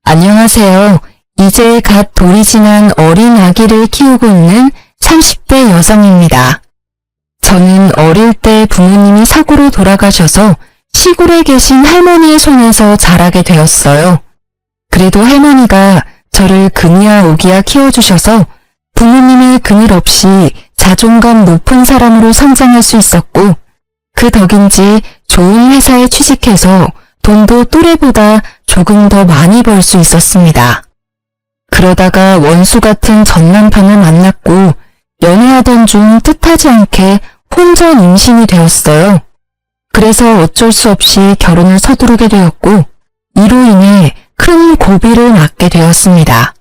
안녕하세요. 이제 갓 돌이 지난 어린 아기를 키우고 있는 30대 여성입니다. 저는 어릴 때 부모님이 사고로 돌아가셔서 시골에 계신 할머니의 손에서 자라게 되었어요. 그래도 할머니가 저를 그니야 오기야 키워주셔서 부모님의 그늘 없이 자존감 높은 사람으로 성장할 수 있었고, 그 덕인지 좋은 회사에 취직해서 돈도 또래보다 조금 더 많이 벌 수 있었습니다. 그러다가 원수 같은 전 남편을 만났고 연애하던 중 뜻하지 않게 혼전 임신이 되었어요. 그래서 어쩔 수 없이 결혼을 서두르게 되었고, 이로 인해 큰 고비를 맞게 되었습니다.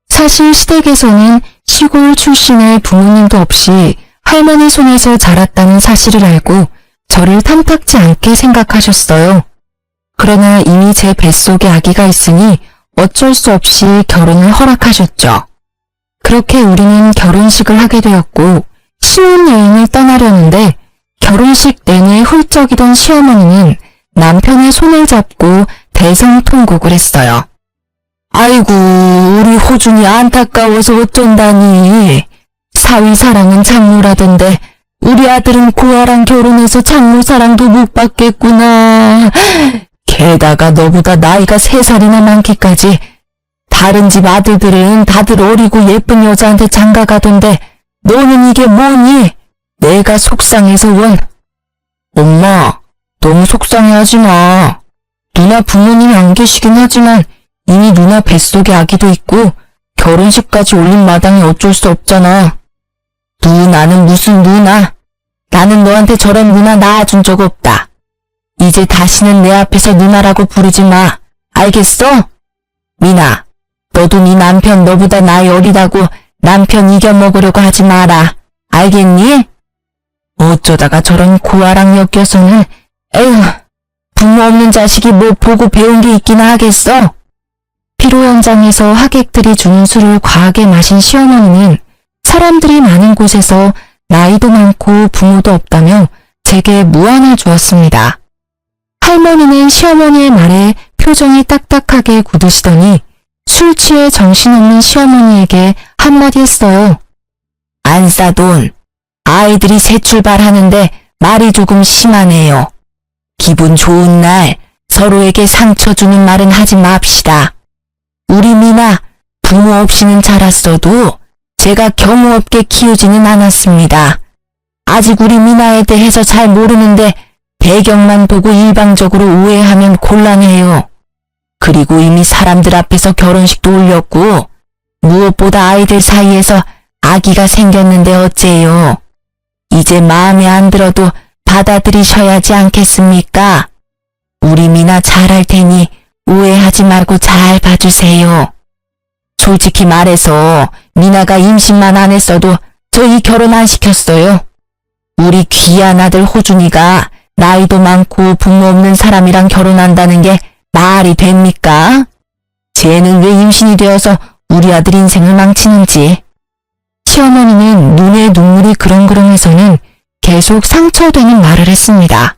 사실 시댁에서는 시골 출신의 부모님도 없이 할머니 손에서 자랐다는 사실을 알고 저를 탐탁지 않게 생각하셨어요. 그러나 이미 제 뱃속에 아기가 있으니 어쩔 수 없이 결혼을 허락하셨죠. 그렇게 우리는 결혼식을 하게 되었고 신혼여행을 떠나려는데 결혼식 내내 훌쩍이던 시어머니는 남편의 손을 잡고 대성통곡을 했어요. 아이고, 우리 호준이 안타까워서 어쩐다니. 사위사랑은 장모라던데 우리 아들은 고아랑 결혼해서 장모사랑도 못 받겠구나. 게다가 너보다 나이가 3살이나 많기까지. 다른 집 아들들은 다들 어리고 예쁜 여자한테 장가가던데 너는 이게 뭐니? 내가 속상해서 원. 엄마, 너무 속상해하지 마. 누나 부모님이 안 계시긴 하지만 이미 누나 뱃속에 아기도 있고 결혼식까지 올린 마당에 어쩔 수 없잖아. 누나는 무슨 누나? 나는 너한테 저런 누나 낳아준 적 없다. 이제 다시는 내 앞에서 누나라고 부르지 마. 알겠어? 미나, 너도 네 남편 너보다 나이 어리다고 남편 이겨먹으려고 하지 마라. 알겠니? 어쩌다가 저런 고아랑 엮여서는 에휴, 부모 없는 자식이 뭐 보고 배운 게 있기나 하겠어? 피로 현장에서 하객들이 주는 술을 과하게 마신 시어머니는 사람들이 많은 곳에서 나이도 많고 부모도 없다며 제게 무안을 주었습니다. 할머니는 시어머니의 말에 표정이 딱딱하게 굳으시더니 술 취해 정신없는 시어머니에게 한마디 했어요. 안싸돈, 아이들이 새 출발하는데 말이 조금 심하네요. 기분 좋은 날 서로에게 상처 주는 말은 하지 맙시다. 우리 미나 부모 없이는 자랐어도 제가 경우 없게 키우지는 않았습니다. 아직 우리 미나에 대해서 잘 모르는데 배경만 보고 일방적으로 오해하면 곤란해요. 그리고 이미 사람들 앞에서 결혼식도 올렸고 무엇보다 아이들 사이에서 아기가 생겼는데 어째요. 이제 마음에 안 들어도 받아들이셔야지 않겠습니까? 우리 미나 잘할 테니 오해하지 말고 잘 봐주세요. 솔직히 말해서 미나가 임신만 안 했어도 저희 결혼 안 시켰어요. 우리 귀한 아들 호준이가 나이도 많고 부모 없는 사람이랑 결혼한다는 게 말이 됩니까? 쟤는 왜 임신이 되어서 우리 아들 인생을 망치는지. 시어머니는 눈에 눈물이 그렁그렁해서는 계속 상처되는 말을 했습니다.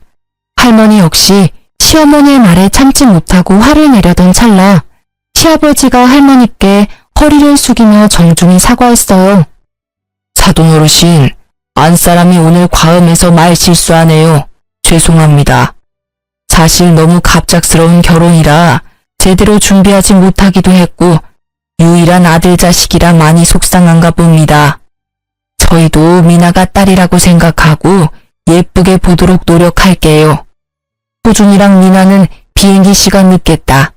할머니 역시 시어머니의 말에 참지 못하고 화를 내려던 찰나 시아버지가 할머니께 허리를 숙이며 정중히 사과했어요. 사돈 어르신, 안사람이 오늘 과음해서 말 실수하네요. 죄송합니다. 사실 너무 갑작스러운 결혼이라 제대로 준비하지 못하기도 했고 유일한 아들 자식이라 많이 속상한가 봅니다. 저희도 미나가 딸이라고 생각하고 예쁘게 보도록 노력할게요. 호준이랑 미나는 비행기 시간 늦겠다.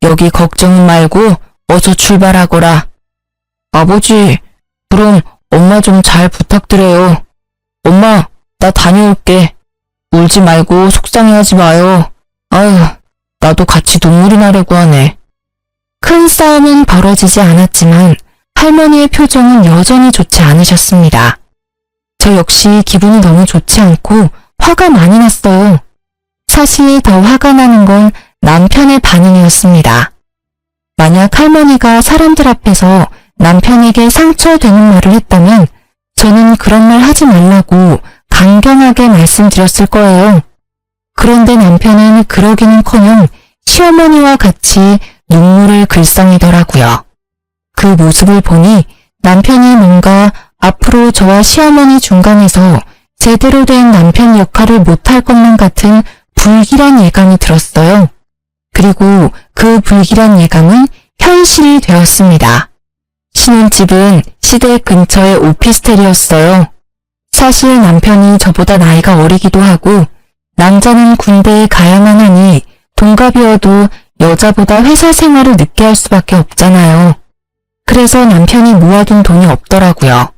여기 걱정은 말고 어서 출발하거라. 아버지, 그럼 엄마 좀 잘 부탁드려요. 엄마, 나 다녀올게. 울지 말고 속상해하지 마요. 아유, 나도 같이 눈물이 나려고 하네. 큰 싸움은 벌어지지 않았지만 할머니의 표정은 여전히 좋지 않으셨습니다. 저 역시 기분이 너무 좋지 않고 화가 많이 났어요. 사실 더 화가 나는 건 남편의 반응이었습니다. 만약 할머니가 사람들 앞에서 남편에게 상처되는 말을 했다면 저는 그런 말 하지 말라고 강경하게 말씀드렸을 거예요. 그런데 남편은 그러기는커녕 시어머니와 같이 눈물을 글썽이더라고요. 그 모습을 보니 남편이 뭔가 앞으로 저와 시어머니 중간에서 제대로 된 남편 역할을 못할 것만 같은 불길한 예감이 들었어요. 그리고 그 불길한 예감은 현실이 되었습니다. 신혼집은 시댁 근처의 오피스텔이었어요. 사실 남편이 저보다 나이가 어리기도 하고 남자는 군대에 가야만 하니 동갑이어도 여자보다 회사 생활을 늦게 할 수밖에 없잖아요. 그래서 남편이 모아둔 돈이 없더라고요.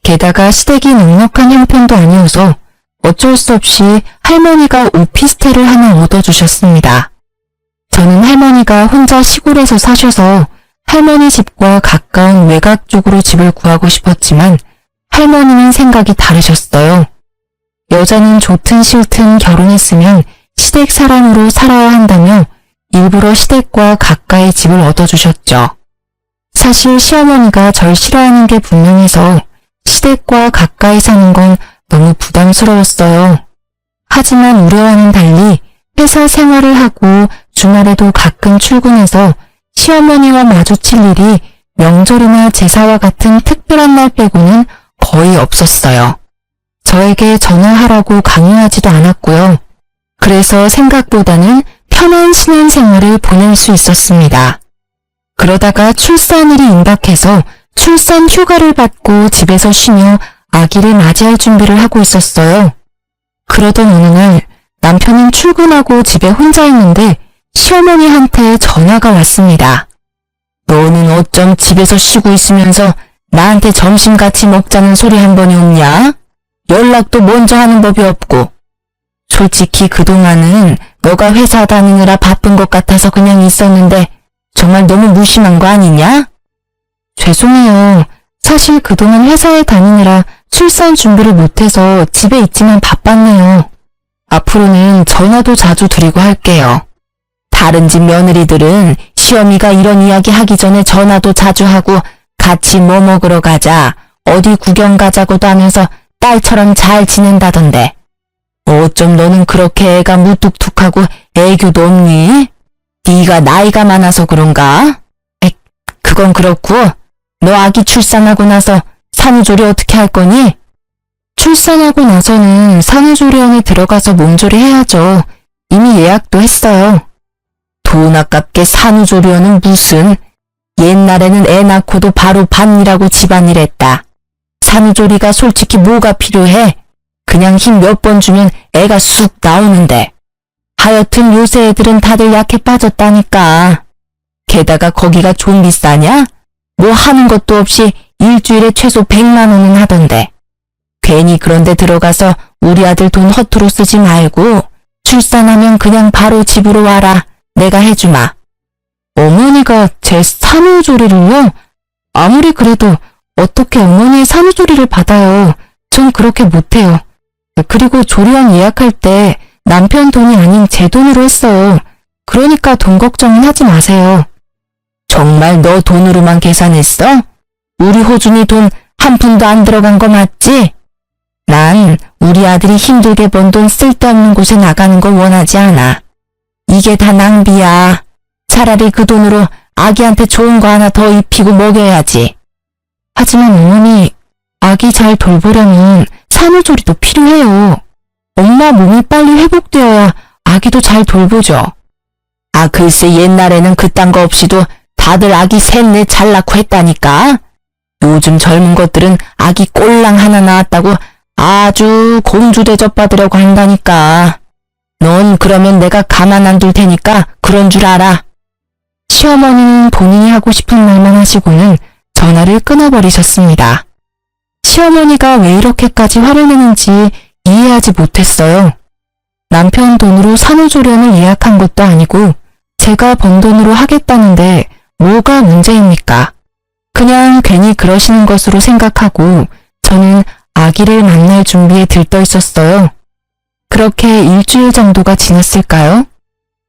게다가 시댁이 넉넉한 형편도 아니어서 어쩔 수 없이 할머니가 오피스텔을 하나 얻어주셨습니다. 저는 할머니가 혼자 시골에서 사셔서 할머니 집과 가까운 외곽 쪽으로 집을 구하고 싶었지만 할머니는 생각이 다르셨어요. 여자는 좋든 싫든 결혼했으면 시댁 사람으로 살아야 한다며 일부러 시댁과 가까이 집을 얻어주셨죠. 사실 시어머니가 절 싫어하는 게 분명해서 시댁과 가까이 사는 건 너무 부담스러웠어요. 하지만 우려와는 달리 회사 생활을 하고 주말에도 가끔 출근해서 시어머니와 마주칠 일이 명절이나 제사와 같은 특별한 날 빼고는 거의 없었어요. 저에게 전화하라고 강요하지도 않았고요. 그래서 생각보다는 편한 신혼생활을 보낼 수 있었습니다. 그러다가 출산일이 임박해서 출산 휴가를 받고 집에서 쉬며 아기를 맞이할 준비를 하고 있었어요. 그러던 어느 날 남편은 출근하고 집에 혼자 있는데 시어머니한테 전화가 왔습니다. 너는 어쩜 집에서 쉬고 있으면서 나한테 점심 같이 먹자는 소리 한 번이 없냐? 연락도 먼저 하는 법이 없고. 솔직히 그동안은 너가 회사 다니느라 바쁜 것 같아서 그냥 있었는데 정말 너무 무심한 거 아니냐? 죄송해요. 사실 그동안 회사에 다니느라 출산 준비를 못해서 집에 있지만 바빴네요. 앞으로는 전화도 자주 드리고 할게요. 다른 집 며느리들은 시어미가 이런 이야기 하기 전에 전화도 자주 하고 같이 뭐 먹으러 가자, 어디 구경 가자고도 하면서 딸처럼 잘 지낸다던데. 어쩜 너는 그렇게 애가 무뚝뚝하고 애교도 없니? 네가 나이가 많아서 그런가? 그건 그렇고 너 아기 출산하고 나서 산후조리 어떻게 할 거니? 출산하고 나서는 산후조리원에 들어가서 몸조리 해야죠. 이미 예약도 했어요. 돈 아깝게 산후조리원은 무슨. 옛날에는 애 낳고도 바로 밭일하고 집안일 했다. 산후조리가 솔직히 뭐가 필요해? 그냥 힘 몇 번 주면 애가 쑥 나오는데. 하여튼 요새 애들은 다들 약해 빠졌다니까. 게다가 거기가 좀 비싸냐? 뭐 하는 것도 없이 일주일에 최소 100만 원은 하던데. 괜히 그런데 들어가서 우리 아들 돈 허투루 쓰지 말고 출산하면 그냥 바로 집으로 와라. 내가 해주마. 어머니가 제 산후조리를요? 아무리 그래도 어떻게 어머니의 산후조리를 받아요. 전 그렇게 못해요. 그리고 조리원 예약할 때 남편 돈이 아닌 제 돈으로 했어요. 그러니까 돈 걱정은 하지 마세요. 정말 너 돈으로만 계산했어? 우리 호준이 돈 한 푼도 안 들어간 거 맞지? 난 우리 아들이 힘들게 번 돈 쓸데없는 곳에 나가는 거 원하지 않아. 이게 다 낭비야. 차라리 그 돈으로 아기한테 좋은 거 하나 더 입히고 먹여야지. 하지만 어머니, 아기 잘 돌보려면 산후조리도 필요해요. 엄마 몸이 빨리 회복되어야 아기도 잘 돌보죠. 아, 글쎄 옛날에는 그딴 거 없이도 다들 아기 셋넷 잘 낳고 했다니까. 요즘 젊은 것들은 아기 꼴랑 하나 낳았다고 아주 공주 대접 받으려고 한다니까. 넌 그러면 내가 가만 안 둘 테니까 그런 줄 알아. 시어머니는 본인이 하고 싶은 말만 하시고는 전화를 끊어버리셨습니다. 시어머니가 왜 이렇게까지 화를 내는지 이해하지 못했어요. 남편 돈으로 산후조리원을 예약한 것도 아니고 제가 번 돈으로 하겠다는데 뭐가 문제입니까? 그냥 괜히 그러시는 것으로 생각하고 저는 아기를 만날 준비에 들떠 있었어요. 그렇게 일주일 정도가 지났을까요?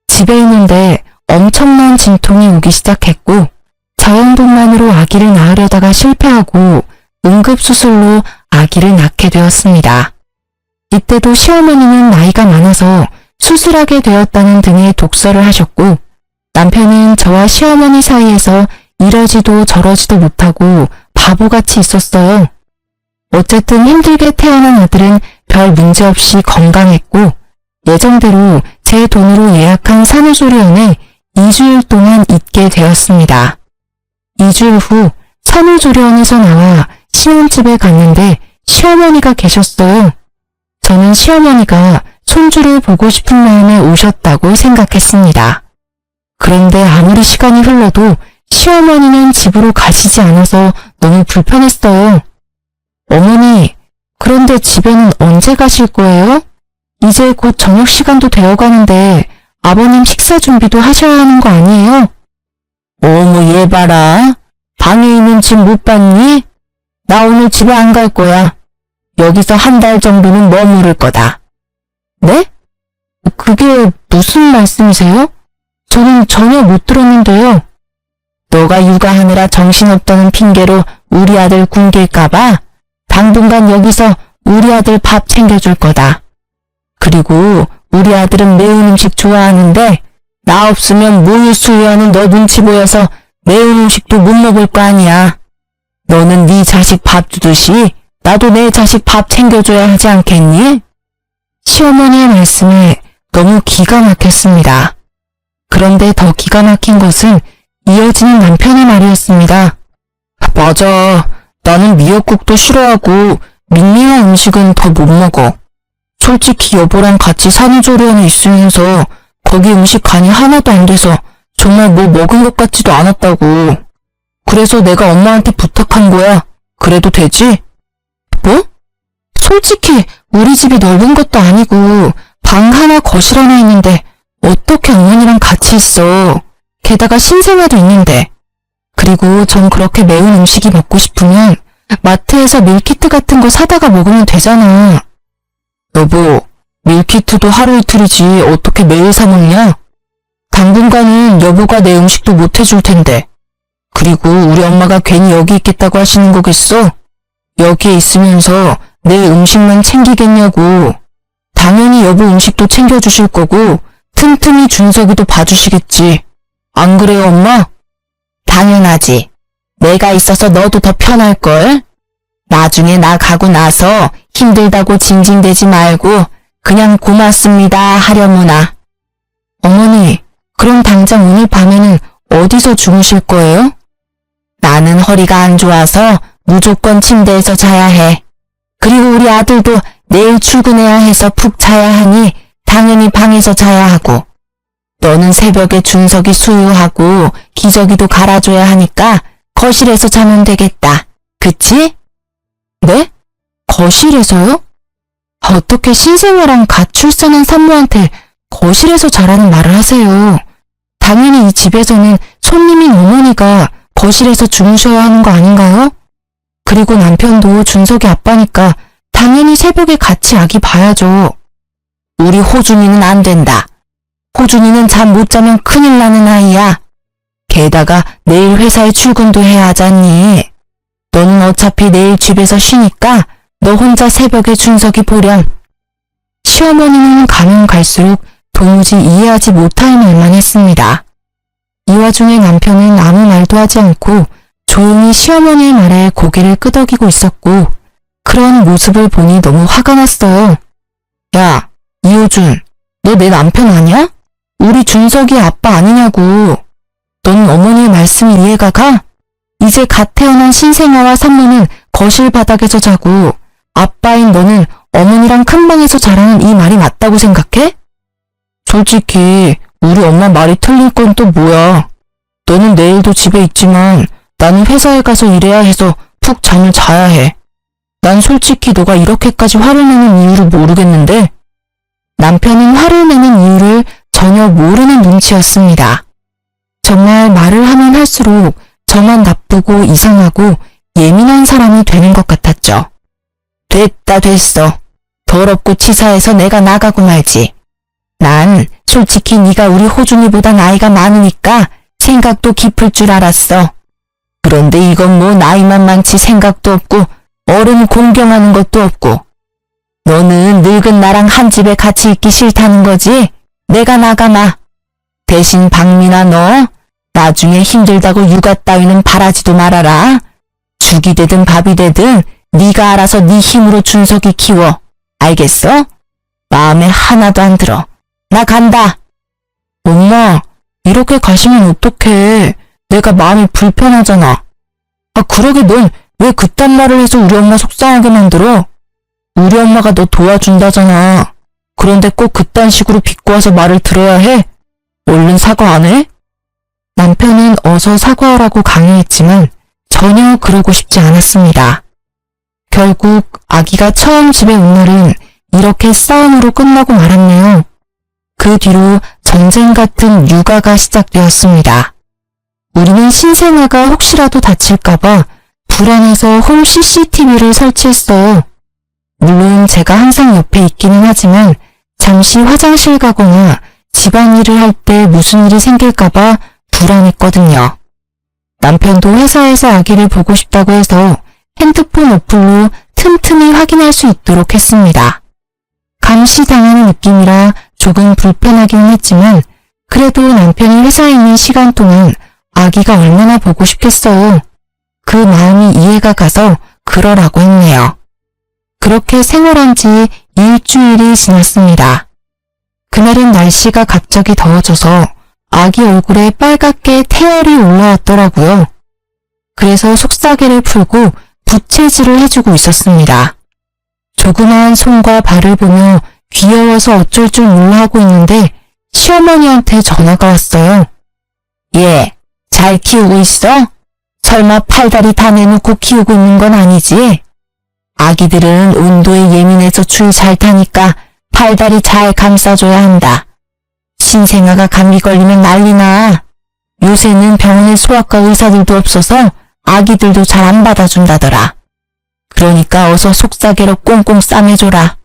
집에 있는데 엄청난 진통이 오기 시작했고 자연분만으로 아기를 낳으려다가 실패하고 응급수술로 아기를 낳게 되었습니다. 이때도 시어머니는 나이가 많아서 수술하게 되었다는 등의 독설을 하셨고 남편은 저와 시어머니 사이에서 이러지도 저러지도 못하고 바보같이 있었어요. 어쨌든 힘들게 태어난 아들은 별 문제 없이 건강했고 예정대로 제 돈으로 예약한 산후조리원에 2주일 동안 있게 되었습니다. 2주일 후 산후조리원에서 나와 신혼집에 갔는데 시어머니가 계셨어요. 저는 시어머니가 손주를 보고 싶은 마음에 오셨다고 생각했습니다. 그런데 아무리 시간이 흘러도 시어머니는 집으로 가시지 않아서 너무 불편했어요. 어머니, 그런데 집에는 언제 가실 거예요? 이제 곧 저녁 시간도 되어가는데 아버님 식사 준비도 하셔야 하는 거 아니에요? 어머, 얘 봐라. 방에 있는 집 못 봤니? 나 오늘 집에 안 갈 거야. 여기서 한 달 정도는 머무를 거다. 네? 그게 무슨 말씀이세요? 저는 전혀 못 들었는데요. 너가 육아하느라 정신없다는 핑계로 우리 아들 굶길까봐 당분간 여기서 우리 아들 밥 챙겨줄 거다. 그리고 우리 아들은 매운 음식 좋아하는데 나 없으면 모유 수유하는 너 눈치 보여서 매운 음식도 못 먹을 거 아니야. 너는 네 자식 밥 주듯이 나도 내 자식 밥 챙겨줘야 하지 않겠니? 시어머니의 말씀에 너무 기가 막혔습니다. 그런데 더 기가 막힌 것은 이어지는 남편의 말이었습니다. 맞아. 나는 미역국도 싫어하고 밍밍한 음식은 더 못 먹어. 솔직히 여보랑 같이 산후조리원에 있으면서 거기 음식 간이 하나도 안 돼서 정말 뭐 먹은 것 같지도 않았다고. 그래서 내가 엄마한테 부탁한 거야. 그래도 되지? 뭐? 솔직히 우리 집이 넓은 것도 아니고 방 하나 거실 하나 있는데 어떻게 어머니랑 같이 있어. 게다가 신생아도 있는데. 그리고 전 그렇게 매운 음식이 먹고 싶으면 마트에서 밀키트 같은 거 사다가 먹으면 되잖아. 여보, 밀키트도 하루 이틀이지 어떻게 매일 사 먹냐? 당분간은 여보가 내 음식도 못 해줄 텐데. 그리고 우리 엄마가 괜히 여기 있겠다고 하시는 거겠어? 여기에 있으면서 내 음식만 챙기겠냐고. 당연히 여보 음식도 챙겨주실 거고 틈틈이 준석이도 봐주시겠지. 안 그래요, 엄마? 당연하지. 내가 있어서 너도 더 편할걸? 나중에 나 가고 나서 힘들다고 징징대지 말고 그냥 고맙습니다 하려무나. 어머니, 그럼 당장 오늘 밤에는 어디서 주무실 거예요? 나는 허리가 안 좋아서 무조건 침대에서 자야 해. 그리고 우리 아들도 내일 출근해야 해서 푹 자야 하니 당연히 방에서 자야 하고. 너는 새벽에 준석이 수유하고 기저귀도 갈아줘야 하니까 거실에서 자면 되겠다. 그치? 네? 거실에서요? 어떻게 신생아랑 갓 출산한 산모한테 거실에서 자라는 말을 하세요. 당연히 이 집에서는 손님인 어머니가 거실에서 주무셔야 하는 거 아닌가요? 그리고 남편도 준석이 아빠니까 당연히 새벽에 같이 아기 봐야죠. 우리 호준이는 안 된다. 호준이는 잠 못 자면 큰일 나는 아이야. 게다가 내일 회사에 출근도 해야 하잖니. 너는 어차피 내일 집에서 쉬니까 너 혼자 새벽에 준석이 보렴. 시어머니는 가면 갈수록 도무지 이해하지 못할 말만 했습니다. 이 와중에 남편은 아무 말도 하지 않고 조용히 시어머니의 말에 고개를 끄덕이고 있었고 그런 모습을 보니 너무 화가 났어요. 야, 이호준, 너 내 남편 아니야? 우리 준석이 아빠 아니냐고. 넌 어머니의 말씀이 이해가 가? 이제 갓 태어난 신생아와 산모는 거실 바닥에서 자고 아빠인 너는 어머니랑 큰 방에서 자라는 이 말이 맞다고 생각해? 솔직히 우리 엄마 말이 틀린 건 또 뭐야. 너는 내일도 집에 있지만 나는 회사에 가서 일해야 해서 푹 잠을 자야 해. 난 솔직히 너가 이렇게까지 화를 내는 이유를 모르겠는데. 남편은 화를 내는 이유를 전혀 모르는 눈치였습니다. 정말 말을 하면 할수록 저만 나쁘고 이상하고 예민한 사람이 되는 것 같았죠. 됐다 됐어. 더럽고 치사해서 내가 나가고 말지. 난 솔직히 네가 우리 호준이보다 나이가 많으니까 생각도 깊을 줄 알았어. 그런데 이건 뭐 나이만 많지 생각도 없고 어른 공경하는 것도 없고. 너는 늙은 나랑 한 집에 같이 있기 싫다는 거지? 내가 나가마. 대신 박민아 너 나중에 힘들다고 육아 따위는 바라지도 말아라. 죽이 되든 밥이 되든 네가 알아서 네 힘으로 준석이 키워. 알겠어? 마음에 하나도 안 들어. 나 간다. 엄마, 이렇게 가시면 어떡해. 내가 마음이 불편하잖아. 그러게 넌 왜 그딴 말을 해서 우리 엄마 속상하게 만들어? 우리 엄마가 너 도와준다잖아. 그런데 꼭 그딴 식으로 비꼬아서 말을 들어야 해? 얼른 사과 안 해? 남편은 어서 사과하라고 강요했지만 전혀 그러고 싶지 않았습니다. 결국 아기가 처음 집에 온 날은 이렇게 싸움으로 끝나고 말았네요. 그 뒤로 전쟁 같은 육아가 시작되었습니다. 우리는 신생아가 혹시라도 다칠까봐 불안해서 홈 CCTV를 설치했어요. 물론 제가 항상 옆에 있기는 하지만 잠시 화장실 가거나 집안일을 할 때 무슨 일이 생길까봐 불안했거든요. 남편도 회사에서 아기를 보고 싶다고 해서 핸드폰 어플로 틈틈이 확인할 수 있도록 했습니다. 감시당하는 느낌이라 조금 불편하기는 했지만 그래도 남편이 회사에 있는 시간 동안 아기가 얼마나 보고 싶겠어요. 그 마음이 이해가 가서 그러라고 했네요. 그렇게 생활한 지 일주일이 지났습니다. 그날은 날씨가 갑자기 더워져서 아기 얼굴에 빨갛게 태열이 올라왔더라고요. 그래서 속삭이를 풀고 부채질을 해주고 있었습니다. 조그마한 손과 발을 보며 귀여워서 어쩔 줄 몰라 하고 있는데 시어머니한테 전화가 왔어요. 얘, 잘 키우고 있어? 설마 팔다리 다 내놓고 키우고 있는 건 아니지? 아기들은 온도에 예민해서 추위 잘 타니까 팔다리 잘 감싸줘야 한다. 신생아가 감기 걸리면 난리나. 요새는 병원에 소아과 의사들도 없어서 아기들도 잘 안 받아준다더라. 그러니까 어서 속사계로 꽁꽁 싸매줘라.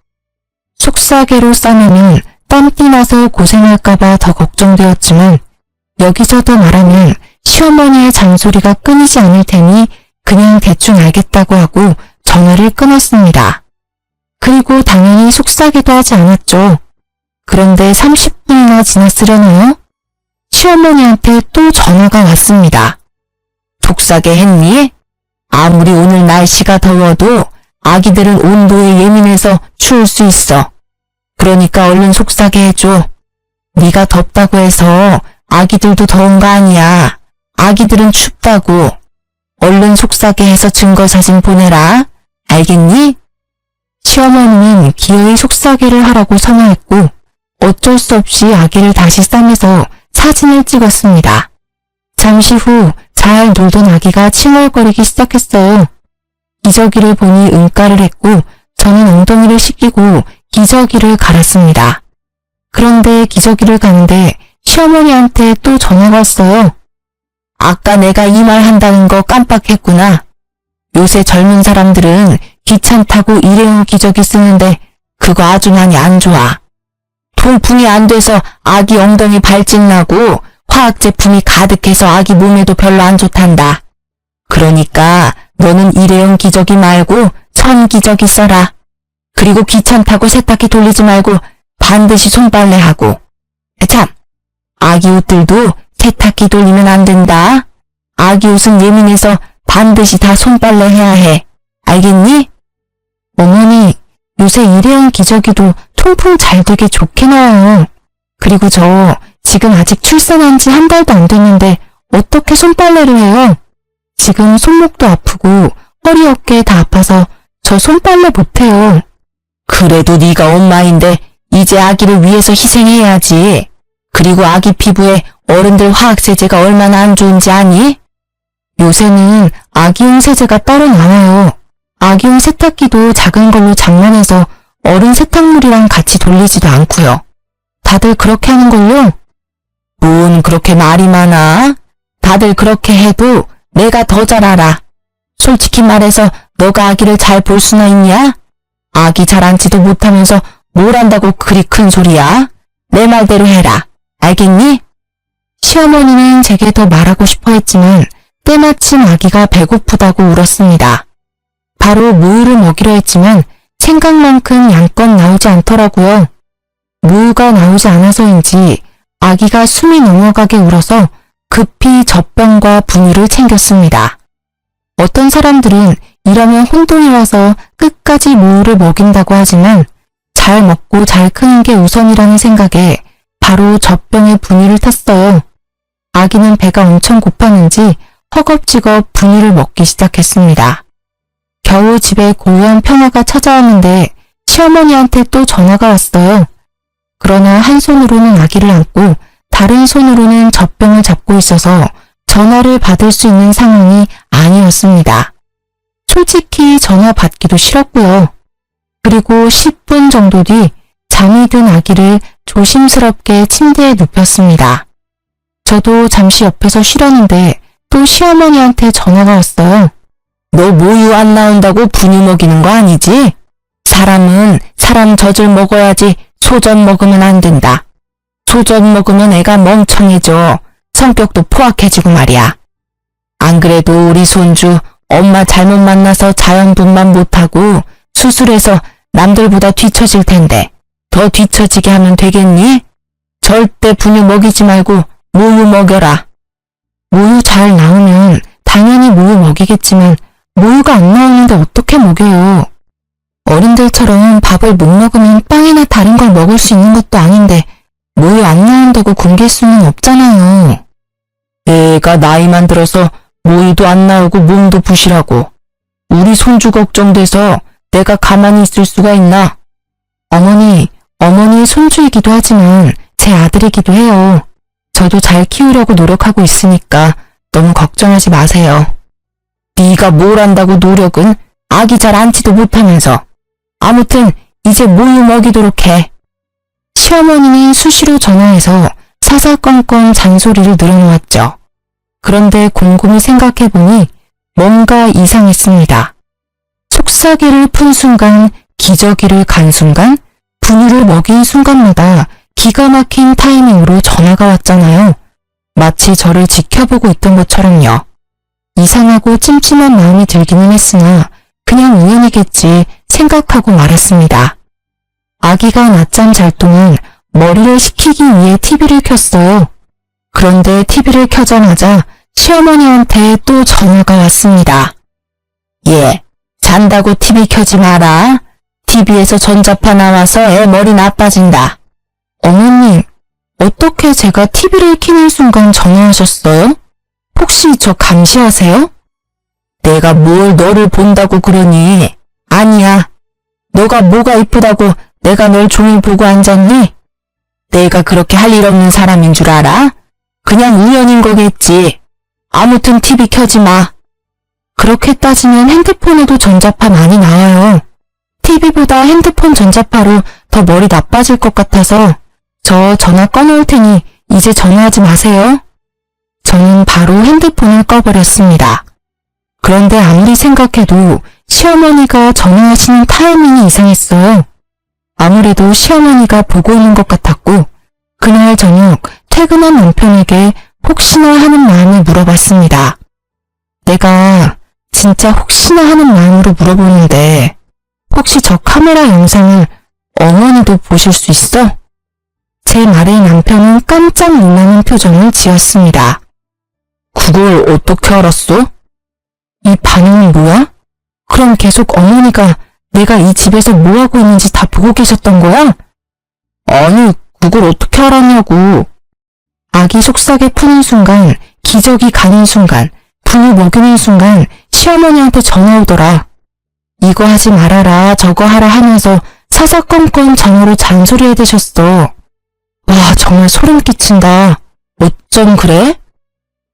속사계로 싸매면 땀띠 나서 고생할까봐 더 걱정되었지만 여기서 더 말하면 시어머니의 잔소리가 끊이지 않을 테니 그냥 대충 알겠다고 하고 전화를 끊었습니다. 그리고 당연히 속삭이도 하지 않았죠. 그런데 30분이나 지났으려나요? 시어머니한테 또 전화가 왔습니다. 속삭이 했니? 아무리 오늘 날씨가 더워도 아기들은 온도에 예민해서 추울 수 있어. 그러니까 얼른 속삭이 해줘. 네가 덥다고 해서 아기들도 더운 거 아니야. 아기들은 춥다고. 얼른 속삭이 해서 증거사진 보내라. 알겠니? 시어머니는 기어이 속삭이를 하라고 선호했고 어쩔 수 없이 아기를 다시 싸매서 사진을 찍었습니다. 잠시 후 잘 놀던 아기가 칭얼거리기 시작했어요. 기저귀를 보니 응가를 했고 저는 엉덩이를 씻기고 기저귀를 갈았습니다. 그런데 기저귀를 가는데 시어머니한테 또 전화가 왔어요. 아까 내가 이 말 한다는 거 깜빡했구나. 요새 젊은 사람들은 귀찮다고 일회용 기저귀 쓰는데 그거 아주 많이 안 좋아. 통풍이 안 돼서 아기 엉덩이 발진 나고 화학 제품이 가득해서 아기 몸에도 별로 안 좋단다. 그러니까 너는 일회용 기저귀 말고 천 기저귀 써라. 그리고 귀찮다고 세탁기 돌리지 말고 반드시 손빨래하고. 참, 아기 옷들도 세탁기 돌리면 안 된다. 아기 옷은 예민해서 반드시 다 손빨래해야 해. 알겠니? 어머니, 요새 일회용 기저귀도 통풍 잘 되게 좋게 나와요. 그리고 저 지금 아직 출산한 지 한 달도 안 됐는데 어떻게 손빨래를 해요? 지금 손목도 아프고 허리 어깨 다 아파서 저 손빨래 못해요. 그래도 네가 엄마인데 이제 아기를 위해서 희생해야지. 그리고 아기 피부에 어른들 화학세제가 얼마나 안 좋은지 아니? 요새는 아기용 세제가 따로 나와요. 아기용 세탁기도 작은 걸로 장만해서 어른 세탁물이랑 같이 돌리지도 않고요. 다들 그렇게 하는걸요? 뭔 그렇게 말이 많아? 다들 그렇게 해도 내가 더 잘 알아. 솔직히 말해서 너가 아기를 잘 볼 수나 있냐? 아기 잘 앉지도 못하면서 뭘 한다고 그리 큰 소리야? 내 말대로 해라. 알겠니? 시어머니는 제게 더 말하고 싶어 했지만 때마침 아기가 배고프다고 울었습니다. 바로 무유를 먹이려 했지만 생각만큼 양껏 나오지 않더라고요. 무유가 나오지 않아서인지 아기가 숨이 넘어가게 울어서 급히 젖병과 분유를 챙겼습니다. 어떤 사람들은 이러면 혼돈이 와서 끝까지 모유를 먹인다고 하지만 잘 먹고 잘 크는 게 우선이라는 생각에 바로 젖병에 분유를 탔어요. 아기는 배가 엄청 고팠는지 허겁지겁 분유를 먹기 시작했습니다. 겨우 집에 고요한 평화가 찾아왔는데 시어머니한테 또 전화가 왔어요. 그러나 한 손으로는 아기를 안고 다른 손으로는 젖병을 잡고 있어서 전화를 받을 수 있는 상황이 아니었습니다. 솔직히 전화 받기도 싫었고요. 그리고 10분 정도 뒤 잠이 든 아기를 조심스럽게 침대에 눕혔습니다. 저도 잠시 옆에서 쉬려는데 또 시어머니한테 전화가 왔어요. 너 모유 안 나온다고 분유 먹이는 거 아니지? 사람은 사람 젖을 먹어야지 소젖 먹으면 안 된다. 소젖 먹으면 애가 멍청해져. 성격도 포악해지고 말이야. 안 그래도 우리 손주 엄마 잘못 만나서 자연분만 못하고 수술해서 남들보다 뒤처질 텐데 더 뒤처지게 하면 되겠니? 절대 분유 먹이지 말고 모유 먹여라. 모유 잘 나오면 당연히 모유 먹이겠지만 모유가 안 나오는데 어떻게 먹여요? 어른들처럼 밥을 못 먹으면 빵이나 다른 걸 먹을 수 있는 것도 아닌데 모유 안 나온다고 굶길 수는 없잖아요. 애가 나이만 들어서 모유도 안 나오고 몸도 부실하고 우리 손주 걱정돼서 내가 가만히 있을 수가 있나? 어머니의 손주이기도 하지만 제 아들이기도 해요. 저도 잘 키우려고 노력하고 있으니까 너무 걱정하지 마세요. 네가 뭘 안다고 노력은 아기 잘 안지도 못하면서. 아무튼 이제 모유 먹이도록 해. 시어머니는 수시로 전화해서 사사건건 잔소리를 늘어놓았죠. 그런데 곰곰이 생각해보니 뭔가 이상했습니다. 속삭이를 푼 순간, 기저귀를 간 순간, 분유를 먹인 순간마다 기가 막힌 타이밍으로 전화가 왔잖아요. 마치 저를 지켜보고 있던 것처럼요. 이상하고 찜찜한 마음이 들기는 했으나 그냥 우연이겠지 생각하고 말았습니다. 아기가 낮잠 잘 동안 머리를 식히기 위해 TV를 켰어요. 그런데 TV를 켜자마자 시어머니한테 또 전화가 왔습니다. 예, 잔다고 TV 켜지 마라. TV에서 전자파 나와서 애 머리 나빠진다. 어머님, 어떻게 제가 TV를 켜는 순간 전화하셨어요? 혹시 저 감시하세요? 내가 뭘 너를 본다고 그러니? 아니야. 너가 뭐가 이쁘다고 내가 널 종일 보고 앉았니? 내가 그렇게 할 일 없는 사람인 줄 알아? 그냥 우연인 거겠지. 아무튼 TV 켜지 마. 그렇게 따지면 핸드폰에도 전자파 많이 나와요. TV보다 핸드폰 전자파로 더 머리 나빠질 것 같아서 저 전화 꺼놓을 테니 이제 전화하지 마세요. 저는 바로 핸드폰을 꺼버렸습니다. 그런데 아무리 생각해도 시어머니가 전화하시는 타이밍이 이상했어요. 아무래도 시어머니가 보고 있는 것 같았고 그날 저녁 퇴근한 남편에게 혹시나 하는 마음을 물어봤습니다. 내가 진짜 혹시나 하는 마음으로 물어보는데 혹시 저 카메라 영상을 어머니도 보실 수 있어? 제 말에 남편은 깜짝 놀라는 표정을 지었습니다. 그걸 어떻게 알았어? 이 반응이 뭐야? 그럼 계속 어머니가 내가 이 집에서 뭐하고 있는지 다 보고 계셨던 거야? 아니, 그걸 어떻게 알았냐고. 아기 속삭이 푸는 순간, 기저귀 가는 순간, 분유 먹이는 순간 시어머니한테 전화 오더라. 이거 하지 말아라, 저거 하라 하면서 사사건건 전화로 잔소리해 대셨어. 와, 정말 소름 끼친다. 어쩜 그래?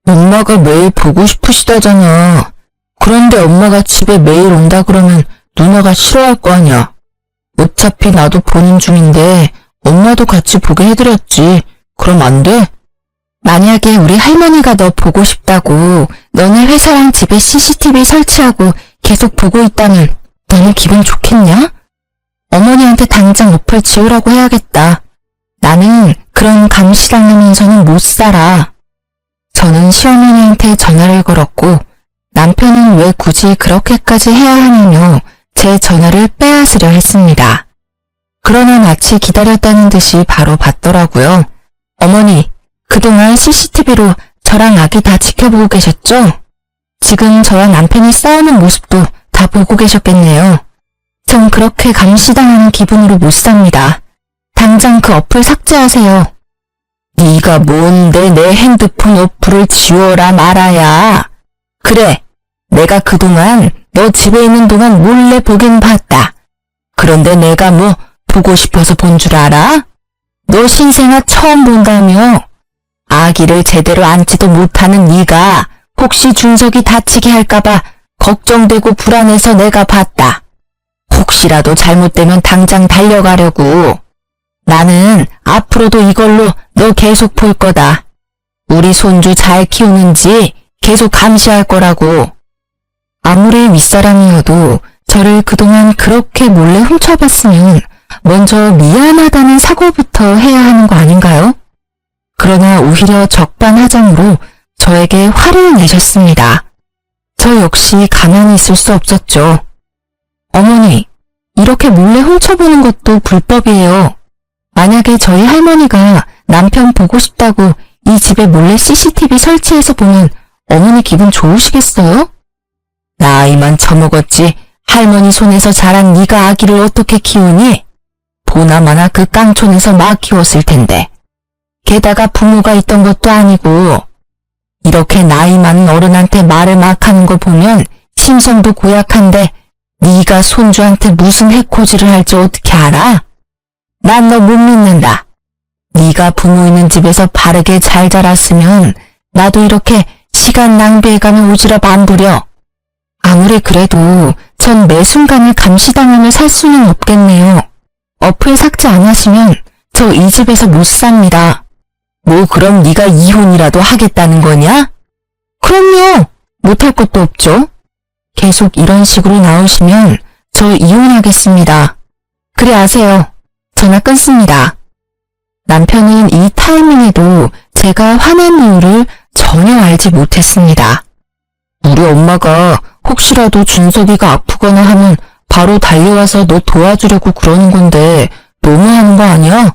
엄마가 매일 보고 싶으시다잖아. 그런데 엄마가 집에 매일 온다 그러면 누나가 싫어할 거 아냐. 어차피 나도 보는 중인데 엄마도 같이 보게 해드렸지. 그럼 안 돼? 만약에 우리 할머니가 너 보고 싶다고 너네 회사랑 집에 CCTV 설치하고 계속 보고 있다면 너는 기분 좋겠냐? 어머니한테 당장 어플 지우라고 해야겠다. 나는 그런 감시당하면서는 못 살아. 저는 시어머니한테 전화를 걸었고 남편은 왜 굳이 그렇게까지 해야 하냐며 제 전화를 빼앗으려 했습니다. 그러나 마치 기다렸다는 듯이 바로 받더라고요. 어머니, 그동안 CCTV로 저랑 아기 다 지켜보고 계셨죠? 지금 저와 남편이 싸우는 모습도 다 보고 계셨겠네요. 전 그렇게 감시당하는 기분으로 못 삽니다. 당장 그 어플 삭제하세요. 네가 뭔데 내 핸드폰 어플을 지워라 말아야. 그래, 내가 그동안 너 집에 있는 동안 몰래 보긴 봤다. 그런데 내가 뭐 보고 싶어서 본 줄 알아? 너 신생아 처음 본다며. 아기를 제대로 안지도 못하는 네가 혹시 준석이 다치게 할까봐 걱정되고 불안해서 내가 봤다. 혹시라도 잘못되면 당장 달려가려고. 나는 앞으로도 이걸로 너 계속 볼 거다. 우리 손주 잘 키우는지 계속 감시할 거라고. 아무리 윗사람이어도 저를 그동안 그렇게 몰래 훔쳐봤으면 먼저 미안하다는 사과부터 해야 하는 거 아닌가요? 그러나 오히려 적반하장으로 저에게 화를 내셨습니다. 저 역시 가만히 있을 수 없었죠. 어머니, 이렇게 몰래 훔쳐보는 것도 불법이에요. 만약에 저희 할머니가 남편 보고 싶다고 이 집에 몰래 CCTV 설치해서 보면 어머니 기분 좋으시겠어요? 나이만 처먹었지 할머니 손에서 자란 네가 아기를 어떻게 키우니? 보나마나 그 깡촌에서 막 키웠을 텐데. 게다가 부모가 있던 것도 아니고. 이렇게 나이 많은 어른한테 말을 막 하는 거 보면 심성도 고약한데 네가 손주한테 무슨 해코지를 할지 어떻게 알아? 난 너 못 믿는다. 네가 부모 있는 집에서 바르게 잘 자랐으면 나도 이렇게 시간 낭비해가며 오지랖 안 부려. 아무리 그래도 전 매 순간을 감시당하며 살 수는 없겠네요. 어플 삭제 안 하시면 저 이 집에서 못 삽니다. 뭐 그럼 네가 이혼이라도 하겠다는 거냐? 그럼요. 못할 것도 없죠. 계속 이런 식으로 나오시면 저 이혼하겠습니다. 그래 아세요. 전화 끊습니다. 남편은 이 타이밍에도 제가 화난 이유를 전혀 알지 못했습니다. 우리 엄마가 혹시라도 준석이가 아프거나 하면 바로 달려와서 너 도와주려고 그러는 건데 너무하는 거 아니야?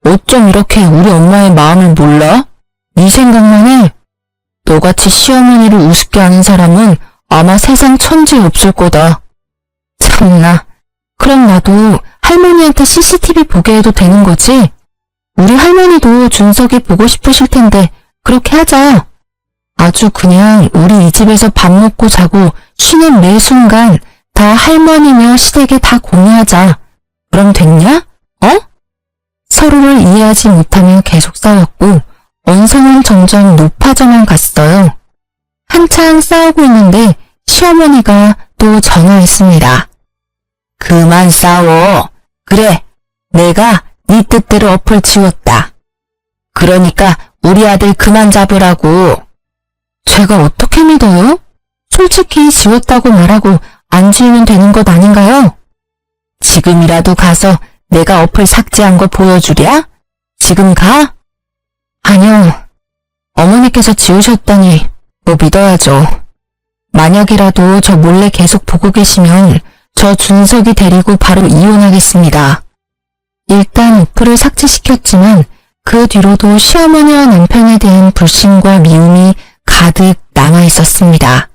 어쩜 이렇게 우리 엄마의 마음을 몰라? 네 생각만 해. 너같이 시어머니를 우습게 하는 사람은 아마 세상 천지에 없을 거다. 참나. 그럼 나도 할머니한테 CCTV 보게 해도 되는 거지? 우리 할머니도 준석이 보고 싶으실 텐데 그렇게 하자. 아주 그냥 우리 이 집에서 밥 먹고 자고 쉬는 매 순간 다 할머니며 시댁에 다 공유하자. 그럼 됐냐? 어? 서로를 이해하지 못하며 계속 싸웠고 언성은 점점 높아져만 갔어요. 한창 싸우고 있는데 시어머니가 또 전화했습니다. 그만 싸워. 그래, 내가 네 뜻대로 어플 지웠다. 그러니까 우리 아들 그만 잡으라고. 제가 어떻게 믿어요? 솔직히 지웠다고 말하고 안 지우면 되는 것 아닌가요? 지금이라도 가서 내가 어플 삭제한 거 보여주랴? 지금 가? 아니요. 어머니께서 지우셨다니 뭐 믿어야죠. 만약이라도 저 몰래 계속 보고 계시면 저 준석이 데리고 바로 이혼하겠습니다. 일단 어플을 삭제시켰지만 그 뒤로도 시어머니와 남편에 대한 불신과 미움이 가득 남아있었습니다.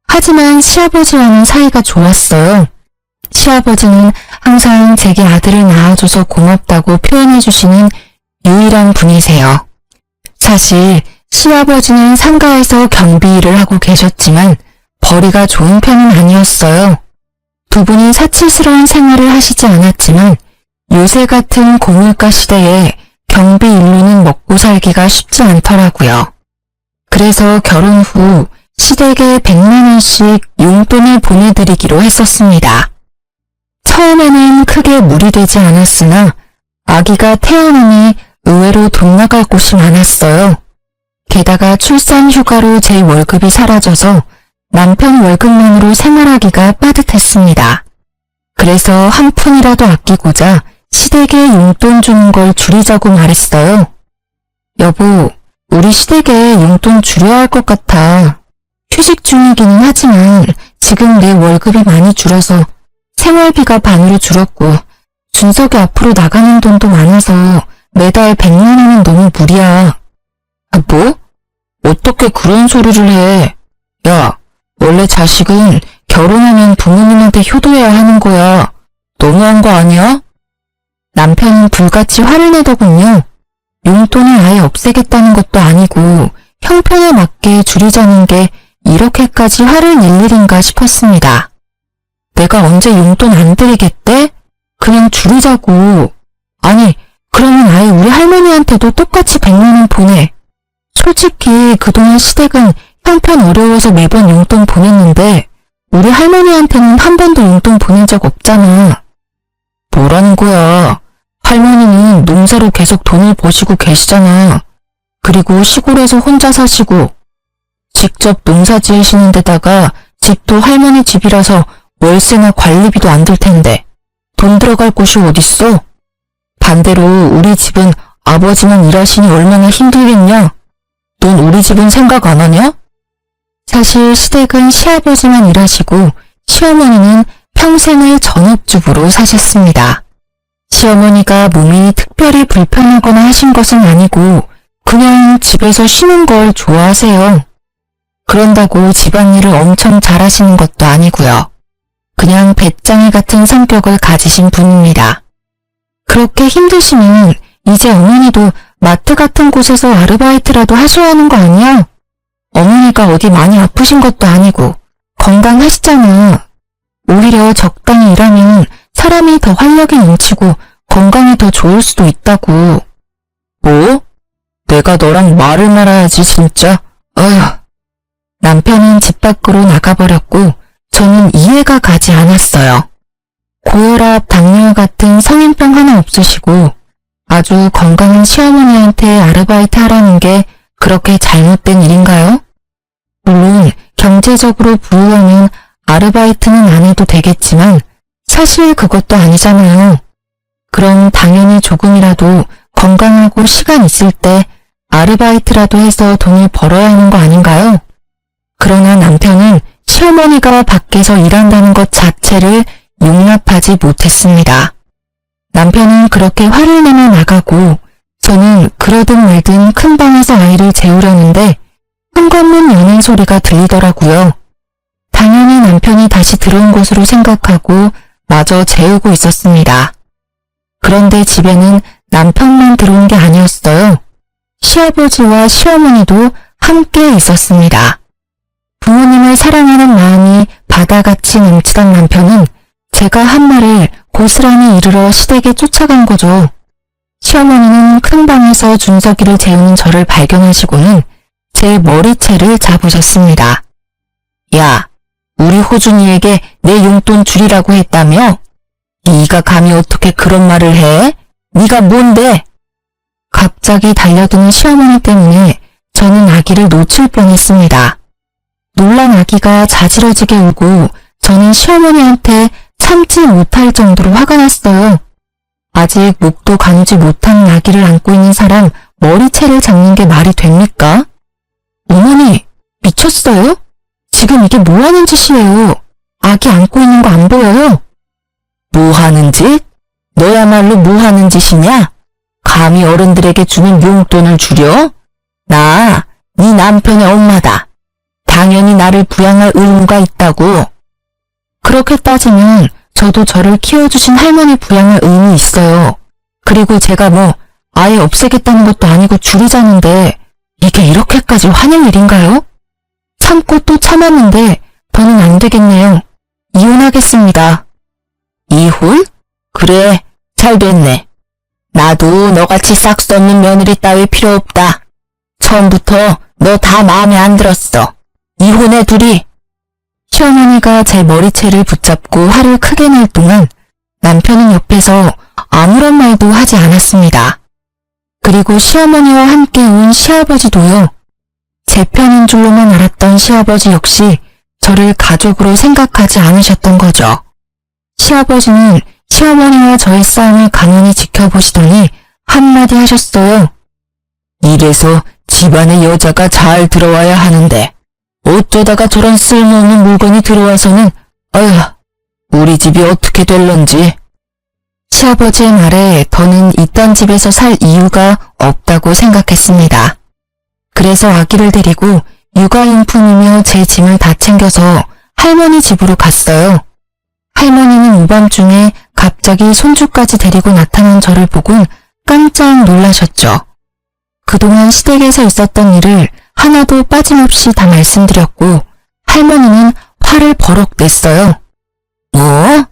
하지만 시아버지와는 사이가 좋았어요. 시아버지는 항상 제게 아들을 낳아줘서 고맙다고 표현해주시는 유일한 분이세요. 사실 시아버지는 상가에서 경비 일을 하고 계셨지만 벌이가 좋은 편은 아니었어요. 두 분이 사치스러운 생활을 하시지 않았지만 요새 같은 고물가 시대에 경비 일로는 먹고 살기가 쉽지 않더라고요. 그래서 결혼 후 시댁에 100만 원씩 용돈을 보내드리기로 했었습니다. 처음에는 크게 무리되지 않았으나 아기가 태어나니 의외로 돈 나갈 곳이 많았어요. 게다가 출산 휴가로 제 월급이 사라져서 남편 월급만으로 생활하기가 빠듯했습니다. 그래서 한 푼이라도 아끼고자 시댁에 용돈 주는 걸 줄이자고 말했어요. 여보, 우리 시댁에 용돈 줄여야 할 것 같아. 휴직 중이기는 하지만 지금 내 월급이 많이 줄어서 생활비가 반으로 줄었고 준석이 앞으로 나가는 돈도 많아서 매달 100만 원은 너무 무리야. 뭐? 어떻게 그런 소리를 해? 야, 원래 자식은 결혼하면 부모님한테 효도해야 하는 거야. 너무한 거 아니야? 남편은 불같이 화를 내더군요. 용돈을 아예 없애겠다는 것도 아니고 형편에 맞게 줄이자는 게 이렇게까지 화를 낼 일인가 싶었습니다. 내가 언제 용돈 안 드리겠대? 그냥 줄이자고. 아니, 그러면 아예 우리 할머니한테도 똑같이 100만 원 보내. 솔직히 그동안 시댁은 형편 어려워서 매번 용돈 보냈는데 우리 할머니한테는 한 번도 용돈 보낸 적 없잖아. 뭐라는 거야? 할머니는 농사로 계속 돈을 버시고 계시잖아. 그리고 시골에서 혼자 사시고 직접 농사 지으시는 데다가 집도 할머니 집이라서 월세나 관리비도 안 들 텐데 돈 들어갈 곳이 어딨어? 반대로 우리 집은 아버지만 일하시니 얼마나 힘들겠냐? 넌 우리 집은 생각 안 하냐? 사실 시댁은 시아버지만 일하시고 시어머니는 평생을 전업주부로 사셨습니다. 시어머니가 몸이 특별히 불편하거나 하신 것은 아니고 그냥 집에서 쉬는 걸 좋아하세요. 그런다고 집안일을 엄청 잘하시는 것도 아니고요. 그냥 배짱이 같은 성격을 가지신 분입니다. 그렇게 힘드시면 이제 어머니도 마트 같은 곳에서 아르바이트라도 하셔야 하는 거 아니야? 어머니가 어디 많이 아프신 것도 아니고 건강하시잖아. 오히려 적당히 일하면 사람이 더 활력이 넘치고 건강이 더 좋을 수도 있다고. 뭐? 내가 너랑 말을 말아야지 진짜. 어휴. 남편은 집 밖으로 나가버렸고 저는 이해가 가지 않았어요. 고혈압, 당뇨 같은 성인병 하나 없으시고 아주 건강한 시어머니한테 아르바이트 하라는 게 그렇게 잘못된 일인가요? 물론 경제적으로 부유하면 아르바이트는 안 해도 되겠지만 사실 그것도 아니잖아요. 그럼 당연히 조금이라도 건강하고 시간 있을 때 아르바이트라도 해서 돈을 벌어야 하는 거 아닌가요? 그러나 남편은 시어머니가 밖에서 일한다는 것 자체를 용납하지 못했습니다. 남편은 그렇게 화를 내며 나가고 저는 그러든 말든 큰 방에서 아이를 재우려는데 현관문 여는 소리가 들리더라고요. 당연히 남편이 다시 들어온 것으로 생각하고 마저 재우고 있었습니다. 그런데 집에는 남편만 들어온 게 아니었어요. 시아버지와 시어머니도 함께 있었습니다. 부모님을 사랑하는 마음이 바다같이 넘치던 남편은 제가 한 말을 고스란히 이르러 시댁에 쫓아간 거죠. 시어머니는 큰 방에서 준석이를 재우는 저를 발견하시고는 제 머리채를 잡으셨습니다. 야, 우리 호준이에게 내 용돈 줄이라고 했다며? 네가 감히 어떻게 그런 말을 해? 네가 뭔데? 갑자기 달려드는 시어머니 때문에 저는 아기를 놓칠 뻔했습니다. 놀란 아기가 자지러지게 울고 저는 시어머니한테 참지 못할 정도로 화가 났어요. 아직 목도 가누지 못한 아기를 안고 있는 사람 머리채를 잡는 게 말이 됩니까? 어머니, 미쳤어요? 지금 이게 뭐 하는 짓이에요? 아기 안고 있는 거 안 보여요? 뭐 하는 짓? 너야말로 뭐 하는 짓이냐? 감히 어른들에게 주는 용돈을 줄여? 나, 네 남편의 엄마다. 당연히 나를 부양할 의무가 있다고. 그렇게 따지면 저도 저를 키워주신 할머니 부양할 의무 있어요. 그리고 제가 뭐 아예 없애겠다는 것도 아니고 줄이자는데 이게 이렇게까지 화낼 일인가요? 참고 또 참았는데 더는 안 되겠네요. 이혼하겠습니다. 이혼? 그래, 잘 됐네. 나도 너같이 싹수 없는 며느리 따위 필요 없다. 처음부터 너 다 마음에 안 들었어. 이혼해 둘이. 시어머니가 제 머리채를 붙잡고 화를 크게 낼 동안 남편은 옆에서 아무런 말도 하지 않았습니다. 그리고 시어머니와 함께 온 시아버지도요. 제 편인 줄로만 알았던 시아버지 역시 저를 가족으로 생각하지 않으셨던 거죠. 시아버지는 시어머니와 저의 싸움을 가만히 지켜보시더니 한마디 하셨어요. 이래서 집안에 여자가 잘 들어와야 하는데 어쩌다가 저런 쓸모없는 물건이 들어와서는 어휴, 우리 집이 어떻게 될런지. 시아버지의 말에 더는 이딴 집에서 살 이유가 없다고 생각했습니다. 그래서 아기를 데리고 육아용품이며 제 짐을 다 챙겨서 할머니 집으로 갔어요. 할머니는 오밤중에 갑자기 손주까지 데리고 나타난 저를 보곤 깜짝 놀라셨죠. 그동안 시댁에서 있었던 일을 하나도 빠짐없이 다 말씀드렸고 할머니는 화를 버럭 냈어요. 뭐?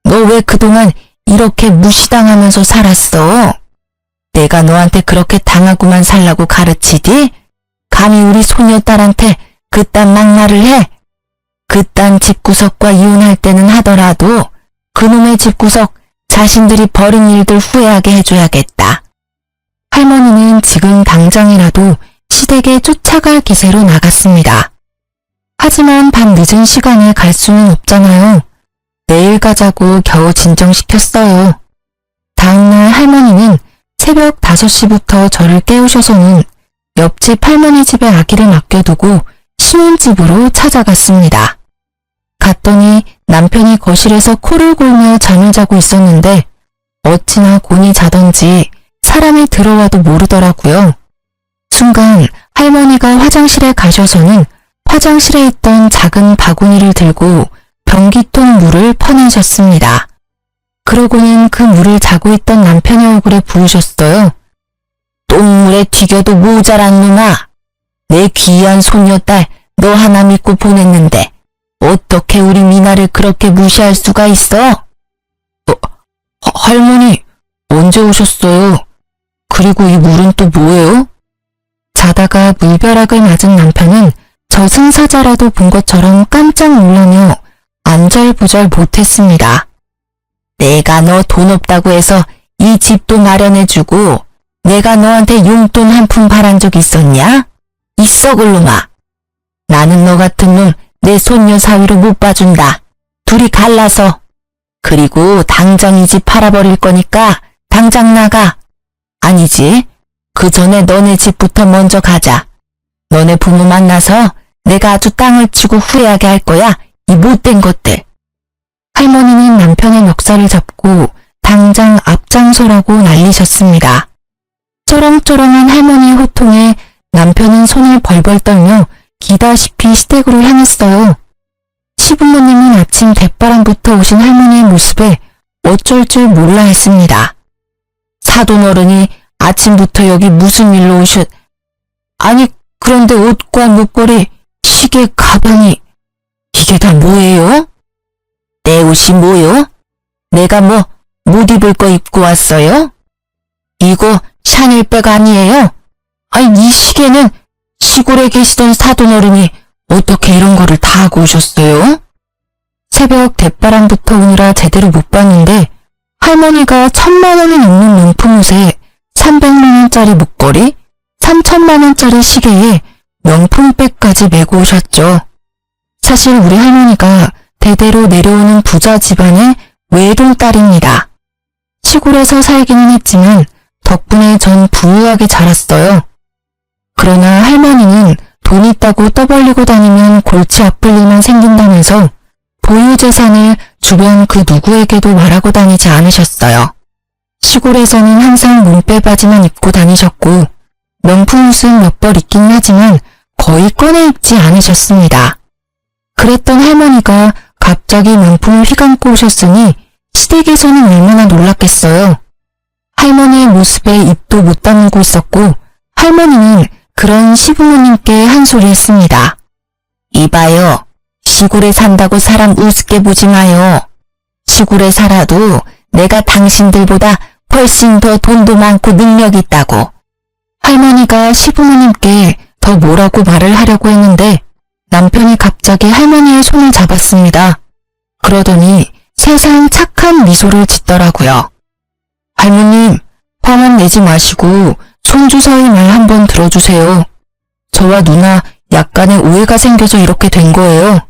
너 왜 그동안 이렇게 무시당하면서 살았어? 내가 너한테 그렇게 당하고만 살라고 가르치디? 감히 우리 소녀딸한테 그딴 막말을 해? 그딴 집구석과 이혼할 때는 하더라도 그놈의 집구석 자신들이 벌인 일들 후회하게 해줘야겠다. 할머니는 지금 당장이라도 시댁에 쫓아갈 기세로 나갔습니다. 하지만 밤 늦은 시간에 갈 수는 없잖아요. 내일 가자고 겨우 진정시켰어요. 다음날 할머니는 새벽 5시부터 저를 깨우셔서는 옆집 할머니 집에 아기를 맡겨두고 신혼집으로 찾아갔습니다. 갔더니 남편이 거실에서 코를 골며 잠을 자고 있었는데 어찌나 곤히 자던지 사람이 들어와도 모르더라고요. 순간 할머니가 화장실에 가셔서는 화장실에 있던 작은 바구니를 들고 변기통 물을 퍼내셨습니다. 그러고는 그 물을 자고 있던 남편의 얼굴에 부으셨어요. 똥물에 튀겨도 모자란 놈아. 내 귀한 손녀딸 너 하나 믿고 보냈는데 어떻게 우리 미나를 그렇게 무시할 수가 있어? 할머니, 언제 오셨어요? 그리고 이 물은 또 뭐예요? 자다가 물벼락을 맞은 남편은 저승사자라도 본 것처럼 깜짝 놀라며 안절부절 못했습니다. 내가 너 돈 없다고 해서 이 집도 마련해주고 내가 너한테 용돈 한 푼 바란 적 있었냐? 이 썩을 놈아. 나는 너 같은 놈 내 손녀 사위로 못 봐준다. 둘이 갈라서. 그리고 당장 이 집 팔아버릴 거니까 당장 나가. 아니지. 그 전에 너네 집부터 먼저 가자. 너네 부모 만나서 내가 아주 땅을 치고 후회하게 할 거야. 이 못된 것들. 할머니는 남편의 멱살을 잡고 당장 앞장서라고 난리셨습니다. 쩌렁쩌렁한 할머니의 호통에 남편은 손을 벌벌 떨며 기다시피 시댁으로 향했어요. 시부모님은 아침 대바람부터 오신 할머니의 모습에 어쩔 줄 몰라 했습니다. 사돈어른이 아침부터 여기 무슨 일로 오셨... 아니 그런데 옷과 목걸이, 시계, 가방이... 이게 다 뭐예요? 내 옷이 뭐요? 내가 뭐 못 입을 거 입고 왔어요? 이거 샤넬백 아니에요? 아니 이 시계는 시골에 계시던 사돈어른이 어떻게 이런 거를 다 하고 오셨어요? 새벽 대바람부터 오느라 제대로 못 봤는데 할머니가 1,000만 원이 넘는 명품 옷에 300만 원짜리 목걸이, 3,000만 원짜리 시계에 명품백까지 메고 오셨죠. 사실 우리 할머니가 대대로 내려오는 부자 집안의 외동딸입니다. 시골에서 살기는 했지만 덕분에 전 부유하게 자랐어요. 그러나 할머니는 돈 있다고 떠벌리고 다니면 골치 아플 일만 생긴다면서 보유재산을 주변 그 누구에게도 말하고 다니지 않으셨어요. 시골에서는 항상 몸빼바지만 입고 다니셨고 명품 옷은 몇 벌 있긴 하지만 거의 꺼내 입지 않으셨습니다. 그랬던 할머니가 갑자기 명품을 휘감고 오셨으니 시댁에서는 얼마나 놀랐겠어요. 할머니의 모습에 입도 못 다물고 있었고 할머니는 그런 시부모님께 한 소리 했습니다. 이봐요. 시골에 산다고 사람 우습게 보지 마요. 시골에 살아도 내가 당신들보다 훨씬 더 돈도 많고 능력이 있다고. 할머니가 시부모님께 더 뭐라고 말을 하려고 했는데 남편이 갑자기 할머니의 손을 잡았습니다. 그러더니 세상 착한 미소를 짓더라고요. 할머님, 화만 내지 마시고 손주사위 말 한번 들어주세요. 저와 누나 약간의 오해가 생겨서 이렇게 된 거예요.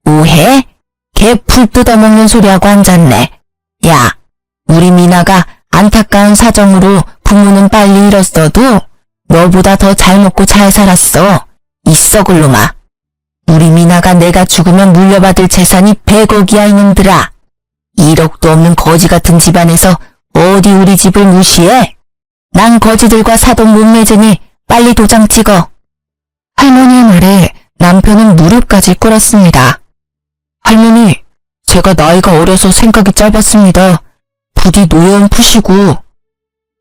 오해? 개 풀 뜯어먹는 소리하고 앉았네. 야, 우리 미나가 안타까운 사정으로 부모는 빨리 잃었어도 너보다 더 잘 먹고 잘 살았어. 이 썩을 놈아. 우리 미나가 내가 죽으면 물려받을 재산이 100억이야 이놈들아. 1억도 없는 거지 같은 집안에서 어디 우리 집을 무시해? 난 거지들과 사돈 못 맺으니 빨리 도장 찍어. 할머니의 말에 남편은 무릎까지 꿇었습니다. 할머니, 제가 나이가 어려서 생각이 짧았습니다. 부디 노여움 푸시고.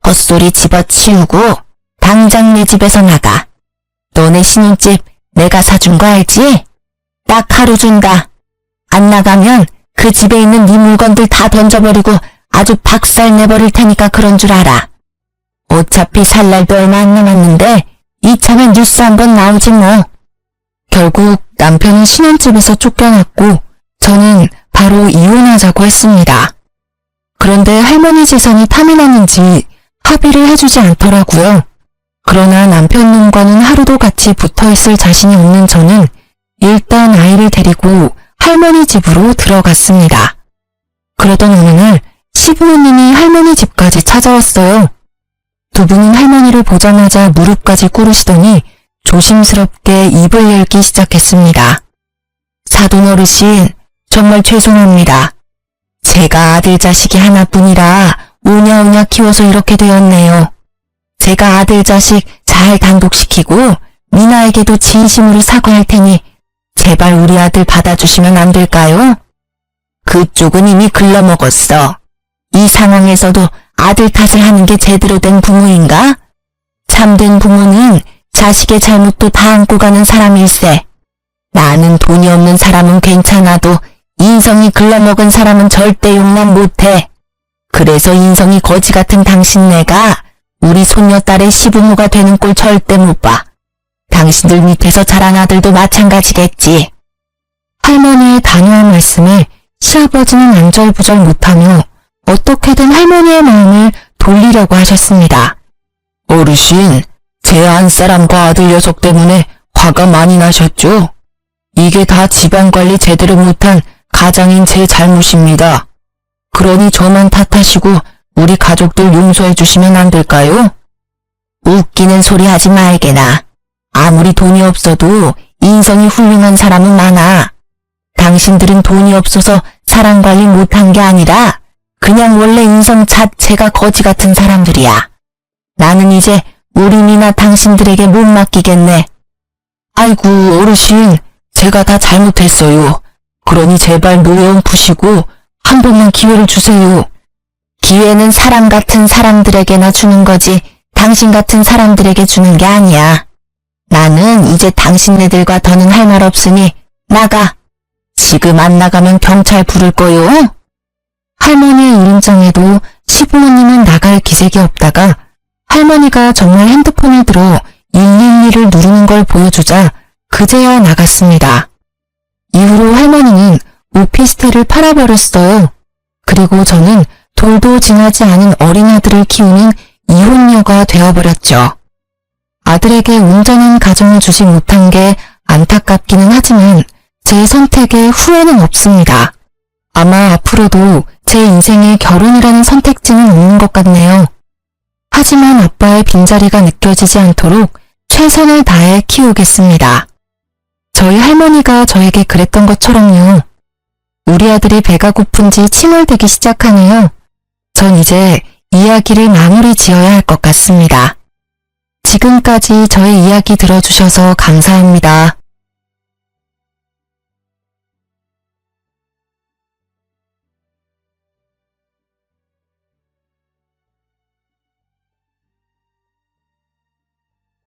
헛소리 집어치우고 당장 내 집에서 나가. 너네 신혼집 내가 사준 거 알지? 딱 하루 준다. 안 나가면 그 집에 있는 네 물건들 다 던져버리고 아주 박살 내버릴 테니까 그런 줄 알아. 어차피 살 날도 얼마 안 남았는데 이참에 뉴스 한번 나오지 뭐. 결국 남편은 신혼집에서 쫓겨났고 저는 바로 이혼하자고 했습니다. 그런데 할머니 재산이 탐이 났는지 합의를 해주지 않더라고요. 그러나 남편 놈과는 하루도 같이 붙어있을 자신이 없는 저는 일단 아이를 데리고 할머니 집으로 들어갔습니다. 그러던 어느 날 시부모님이 할머니 집까지 찾아왔어요. 두 분은 할머니를 보자마자 무릎까지 꿇으시더니 조심스럽게 입을 열기 시작했습니다. 사돈 어르신, 정말 죄송합니다. 제가 아들 자식이 하나뿐이라 오냐오냐 키워서 이렇게 되었네요. 제가 아들 자식 잘 단독시키고 미나에게도 진심으로 사과할 테니 제발 우리 아들 받아주시면 안 될까요? 그쪽은 이미 글러먹었어. 이 상황에서도 아들 탓을 하는 게 제대로 된 부모인가? 참된 부모는 자식의 잘못도 다 안고 가는 사람일세. 나는 돈이 없는 사람은 괜찮아도 인성이 글러먹은 사람은 절대 용납 못해. 그래서 인성이 거지 같은 당신네가 우리 손녀딸의 시부모가 되는 꼴 절대 못 봐. 당신들 밑에서 자란 아들도 마찬가지겠지. 할머니의 단호한 말씀에 시아버지는 안절부절 못하며 어떻게든 할머니의 마음을 돌리려고 하셨습니다. 어르신, 제 안사람과 아들 녀석 때문에 화가 많이 나셨죠? 이게 다 집안관리 제대로 못한 가장인 제 잘못입니다. 그러니 저만 탓하시고 우리 가족들 용서해 주시면 안 될까요? 웃기는 소리 하지 말게나. 아무리 돈이 없어도 인성이 훌륭한 사람은 많아. 당신들은 돈이 없어서 사람 관리 못한 게 아니라 그냥 원래 인성 자체가 거지 같은 사람들이야. 나는 이제 우리 미나 당신들에게 못 맡기겠네. 아이고 어르신, 제가 다 잘못했어요. 그러니 제발 노여움 푸시고 한 번만 기회를 주세요. 기회는 사람 같은 사람들에게나 주는 거지 당신 같은 사람들에게 주는 게 아니야. 나는 이제 당신네들과 더는 할 말 없으니 나가. 지금 안 나가면 경찰 부를 거요. 할머니의 이름장에도 시부모님은 나갈 기색이 없다가 할머니가 정말 핸드폰을 들어 112를 누르는 걸 보여주자 그제야 나갔습니다. 이후로 할머니는 오피스텔을 팔아버렸어요. 그리고 저는 돌도 지나지 않은 어린 아들을 키우는 이혼녀가 되어버렸죠. 아들에게 온전한 가정을 주지 못한 게 안타깝기는 하지만 제 선택에 후회는 없습니다. 아마 앞으로도 제 인생에 결혼이라는 선택지는 없는 것 같네요. 하지만 아빠의 빈자리가 느껴지지 않도록 최선을 다해 키우겠습니다. 저희 할머니가 저에게 그랬던 것처럼요. 우리 아들이 배가 고픈지 침울대기 시작하네요. 전 이제 이야기를 마무리 지어야 할 것 같습니다. 지금까지 저의 이야기 들어주셔서 감사합니다.